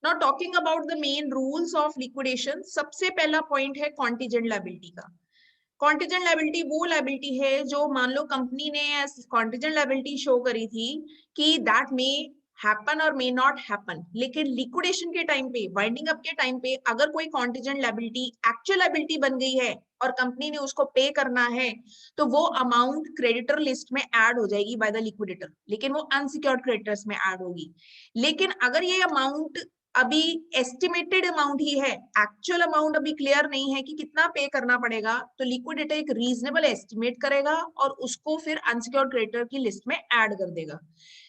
Now talking about the main rules of liquidation, सबसे पहला point है कॉन्टीजेंट लायबिलिटी का। कॉन्टीजेंट लायबिलिटी वो लायबिलिटी है जो मान लो कंपनी ने कॉन्टीजेंट लायबिलिटी शो करी थी कि दैट मे हैपन और मे नॉट हैपन, लेकिन लिक्विडेशन के टाइम पे, वाइंडिंग अप के टाइम पे अगर कोई कॉन्टीजेंट लायबिलिटी एक्चुअल लायबिलिटी बन गई है और कंपनी ने उसको पे करना है, तो वो अमाउंट क्रेडिटर लिस्ट में ऐड हो जाएगी बाय द लिक्विडेटर, लेकिन वो अनसिक्योर्ड क्रेडिटर्स में ऐड होगी। लेकिन अगर ये अमाउंट अभी एस्टिमेटेड अमाउंट ही है, एक्चुअल अमाउंट अभी क्लियर नहीं है कि कितना पे करना पड़ेगा, तो लिक्विडेटर एक रीजनेबल एस्टिमेट करेगा और उसको फिर अनसिक्योर्ड क्रेडिटर की लिस्ट में ऐड कर देगा।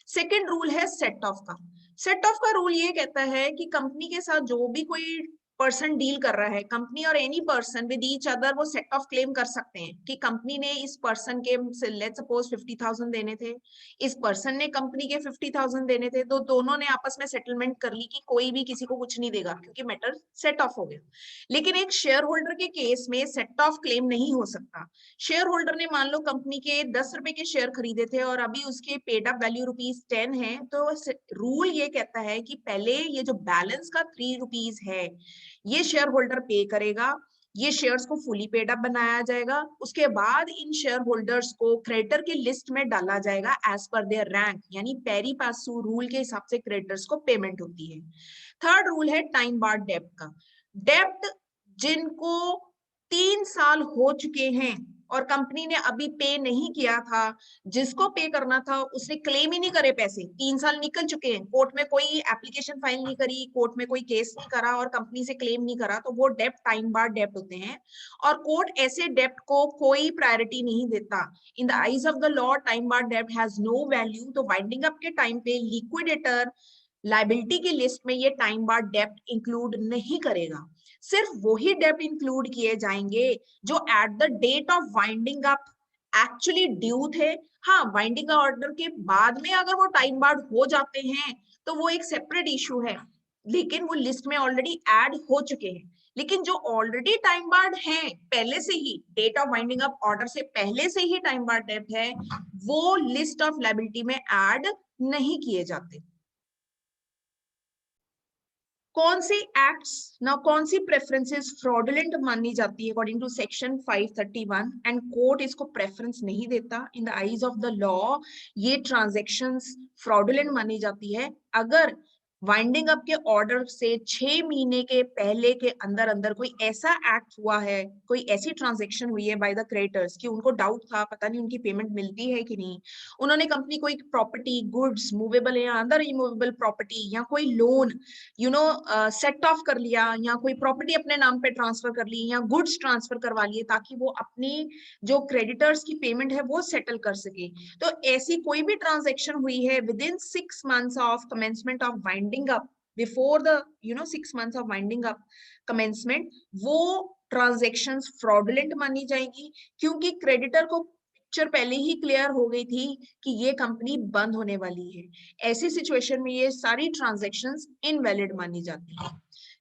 सेकेंड रूल है सेट ऑफ का। सेट ऑफ का रूल ये कहता है कि कंपनी के साथ जो भी कोई पर्सन डील कर रहा है, कंपनी और any person with each other, वो सेट ऑफ क्लेम कर सकते हैं कि कंपनी ने इस पर्सन के लेट्स सपोज 50,000 देने थे, इस पर्सन ने कंपनी के 50,000 देने थे, तो दोनों ने आपस में सेटलमेंट कर ली कि कोई भी किसी को कुछ नहीं देगा क्योंकि मैटर सेट ऑफ हो गया। लेकिन एक शेयर होल्डर के केस में सेट ऑफ क्लेम नहीं हो सकता। शेयर होल्डर ने मान लो कंपनी के 10 रुपए के शेयर खरीदे थे और अभी उसके पेड अप वैल्यू ₹10 है, तो रूल ये कहता है कि पहले ये जो बैलेंस का ₹3 है ये शेयर होल्डर पे करेगा, ये शेयर्स को फुली पेड अप बनाया जाएगा, उसके बाद इन शेयर होल्डर्स को क्रेडिटर की लिस्ट में डाला जाएगा एज पर देयर रैंक, यानी पेरी पासू रूल के हिसाब से क्रेडिटर्स को पेमेंट होती है। थर्ड रूल है टाइम बार डेब्ट का। डेब्ट जिनको 3 साल हो चुके हैं और कंपनी ने अभी पे नहीं किया था, जिसको पे करना था उसने क्लेम ही नहीं करे पैसे, 3 साल निकल चुके हैं, कोर्ट में कोई एप्लीकेशन फाइल नहीं करी, कोर्ट में कोई केस नहीं करा और कंपनी से क्लेम नहीं करा, तो वो डेप्ट टाइम बार डेप्ट होते हैं और कोर्ट ऐसे डेप्ट को कोई प्रायोरिटी नहीं देता। In the eyes of the law time bar डेप्ट हैज नो वैल्यू, तो वाइंडिंग अप के टाइम पे लिक्विडेटर लाइबिलिटी की लिस्ट में ये टाइम बार डेप्ट इंक्लूड नहीं करेगा। सिर्फ वही डेप्ट इंक्लूड किए जाएंगे जो at the date of winding up actually due थे। हाँ, वाइंडिंग ऑर्डर के बाद में अगर वो टाइम बार्ड हो जाते हैं तो वो एक सेपरेट इशू है, लेकिन वो लिस्ट में ऑलरेडी ऐड हो चुके हैं। लेकिन जो ऑलरेडी टाइम बार्ड हैं पहले से ही, date of winding up order से पहले से ही टाइम बार्ड डेट है, वो लिस्ट ऑफ लायबिलिटी में ऐड नहीं किए जाते। कौन सी एक्ट्स ना कौन सी प्रेफरेंसेस फ्रॉडुलेंट मानी जाती है according to section 531 and court इसको प्रेफरेंस नहीं देता। In the eyes of the law ये ट्रांजैक्शंस फ्रॉडुलेंट मानी जाती है अगर वाइंडिंग अप के ऑर्डर से 6 महीने के पहले के अंदर अंदर कोई ऐसा एक्ट हुआ है, कोई ऐसी ट्रांजैक्शन हुई है बाय द क्रेडिटर्स कि उनको डाउट था पता नहीं उनकी पेमेंट मिलती है कि नहीं, उन्होंने कंपनी कोई प्रॉपर्टी, गुड्स, मूवेबल या अदर इमूवेबल प्रॉपर्टी या कोई लोन सेट ऑफ कर लिया या कोई प्रॉपर्टी अपने नाम पे ट्रांसफर कर ली या गुड्स ट्रांसफर करवा लिए ताकि वो अपनी जो क्रेडिटर्स की पेमेंट है वो सेटल कर सके। तो ऐसी कोई भी ट्रांजेक्शन हुई है with in 6 months of commencement of winding up, before the 6 months of winding up commencement, वो ट्रांजेक्शंस फ्रॉडुलेंट मानी जाएगी क्योंकि क्रेडिटर को पिक्चर पहले ही क्लियर हो गई थी कि ये कंपनी बंद होने वाली है। ऐसी सिचुएशन में ये सारी ट्रांजैक्शंस इनवैलिड मानी जाती है।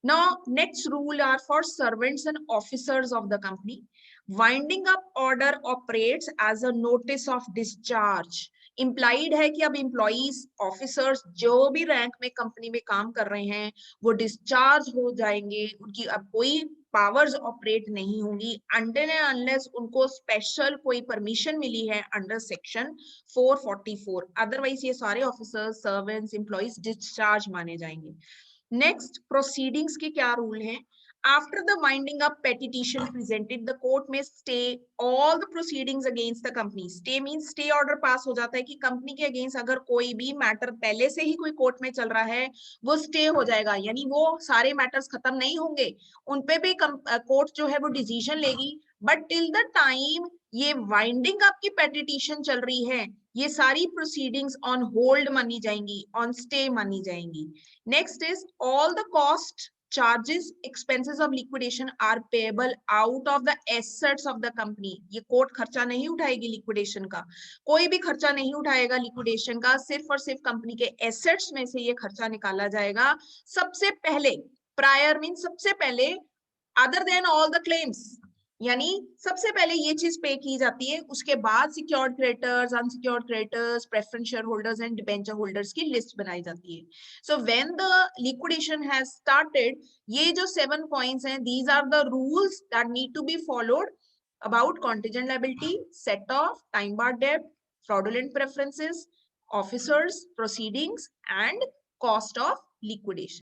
Now next rule are for servants and officers of the company. Winding up order operates as a notice of discharge. Implied है कि अब इंप्लॉइज, ऑफिसर्स जो भी रैंक में कंपनी में काम कर रहे हैं वो डिस्चार्ज हो जाएंगे, उनकी अब कोई पावर्स ऑपरेट नहीं होंगी अनटिल एंड अनलेस उनको स्पेशल कोई परमिशन मिली है अंडर सेक्शन 444, अदरवाइज ये सारे ऑफिसर्स, सर्वेंट्स, एम्प्लॉइज डिस्चार्ज माने जाएंगे। नेक्स्ट प्रोसीडिंग्स के क्या रूल हैं? After the winding up petition presented, the court may stay all the proceedings against the company. Stay means stay order pass हो जाता है कि कंपनी के अगेंस्ट अगर कोई भी मैटर पहले से ही कोई कोर्ट में चल रहा है वो स्टे हो जाएगा, यानी वो सारे मैटर्स खत्म नहीं होंगे, उनपे भी कोर्ट जो है वो डिसीजन लेगी, बट टिल द टाइम ये वाइंडिंग अप की पेटिशन चल रही है ये सारी प्रोसीडिंग्स ऑन होल्ड मानी जाएंगी, ऑन स्टे मानी जाएंगी। Next is all the cost, charges, expenses of liquidation are payable out of the assets of the company. ये कोर्ट खर्चा नहीं उठाएगी लिक्विडेशन का, कोई भी खर्चा नहीं उठाएगा लिक्विडेशन का, सिर्फ और सिर्फ कंपनी के एसेट्स में से ये खर्चा निकाला जाएगा सबसे पहले। प्रायर मीन सबसे पहले, other than all the claims, यानी सबसे पहले ये चीज पे की जाती है, उसके बाद secured creditors, unsecured creditors, preference share holders and debenture holders की लिस्ट बनाई जाती है. So when the liquidation has started, ये जो 7 पॉइंट्स हैं, these are the rules that need to be followed about contingent liability, set off, time bar debt, fraudulent preferences, officers, proceedings, and cost of liquidation.